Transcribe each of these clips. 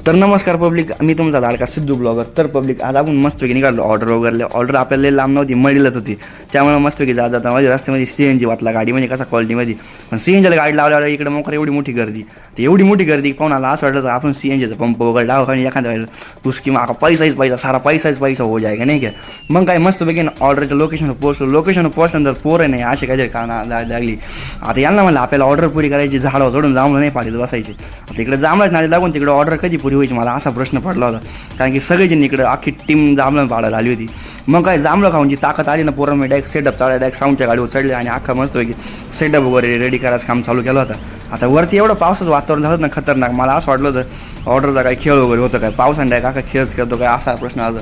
तर नमस्कार पब्लिक, मी तुमचा लाडका सिद्धू ब्लॉगर. तर पब्लिक, आज आपण मस्तपैकी निघालो ऑर्डर वगैरे. ऑर्डर आपल्याला लांब नव्हती, मळीलाच होती. त्यामुळे मस्तपैकी जाता माझ्या रस्त्यामध्ये CNG वाटला गाडी, म्हणजे कसा क्वालिटीमध्ये. पण CNGला गाडी लावल्यावर इकडे मोकर एवढी मोठी गर्दी, तर एवढी मोठी गर्दी पाहून आला असं वाटलं तर आपण CNGचा पंप वगैरे लावा आणि एखाद्या वेळेला उसकी मागा पैसा सारा पैसा हो जाएगा नाही का. मग काय मस्तपैकी ऑर्डरच्या लोकेशन पोहोचल्यानंतर पोरं नाही असे काहीतरी काना लागली. आता यांना म्हणलं आपल्याला ऑर्डर पुरी करायची, झाडावर चढून जांभळं नाही पाहिजे बसायचे. आता इकडे जांभळच नाही लागून तिकडे ऑर्डर कधी पुरी व्हायची मला असा प्रश्न पडला होता. कारण की सगळेजण इकडे अख्खी टीम जांभळं पाडायला आली होती. मग काय जांभळं खाऊन जी ताकद आली ना पोरांना, डायरेक्ट सेटअप चालला, डायरेक्ट साऊंडच्या गाडीवर चढले आणि अख्खा मस्तपैकी सेटअप वगैरे रेडी करायचं काम चालू केलं होतं. आता वरती एवढं पावसाचं वातावरण झालं ना खतरनाक, मला असं वाटलं होतं ऑर्डरचा काय खेळ वगैरे होतं काय, पावसाने डायरेक्ट अख्खा खेळच करतो काय असा प्रश्न आला.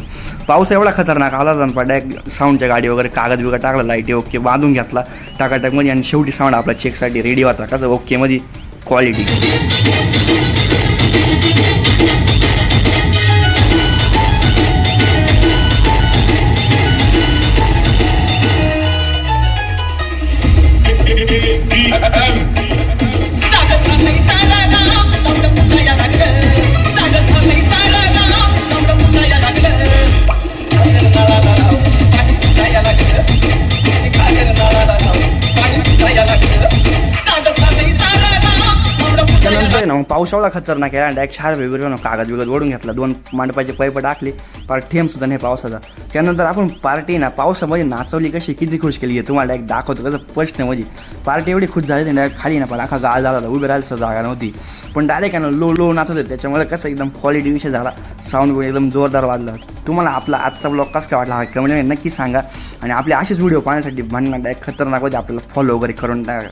पाऊस एवढा खतरनाक आला होता ना, डायरेक्ट साऊंडच्या गाडी वगैरे कागद वगैरे टाकला, लाईटी ओके बांधून घेतला टाकाटाकमध्ये आणि शेवटी साऊंड आपला चेकसाठी रेडी होता. कसं ओकेमध्ये क्वालिटी. त्यानंतर ना मग पाऊस एवढा खतरनाक आहे, डायरेक्ट शार वगैरे कागद वगैरे ओढून घेतला, 2 मांडपाचे पाईप टाकले, पार थेंबसुद्धा नाही पावसाचा. त्यानंतर आपण पार्टी ना पावसामध्ये नाचवली कशी, किती खुश केली आहे तुम्हाला डायरेक्ट दाखवतो. कसं फर्स्ट म्हणजे पार्टी एवढी खुश झाली डायरेक्ट खाली ना, पण अख्खा गाळ झाला होता, उभे राहायला जागा नव्हती. पण डायरेक्ट आहे ना लो नाचत होते, त्याच्यामुळे कसं एकदम क्वालिटी विषय झाला, साऊंड एकदम जोरदार वाजला. तुम्हाला आपला आजचा ब्लॉग कसं काय वाटला हा कमेंटमध्ये नक्की सांगा. आणि आपले असेच व्हिडिओ पाहण्यासाठी म्हणणं डायरेक्ट खतरनाक होते, आपल्याला फॉलो वगैरे करून टाका.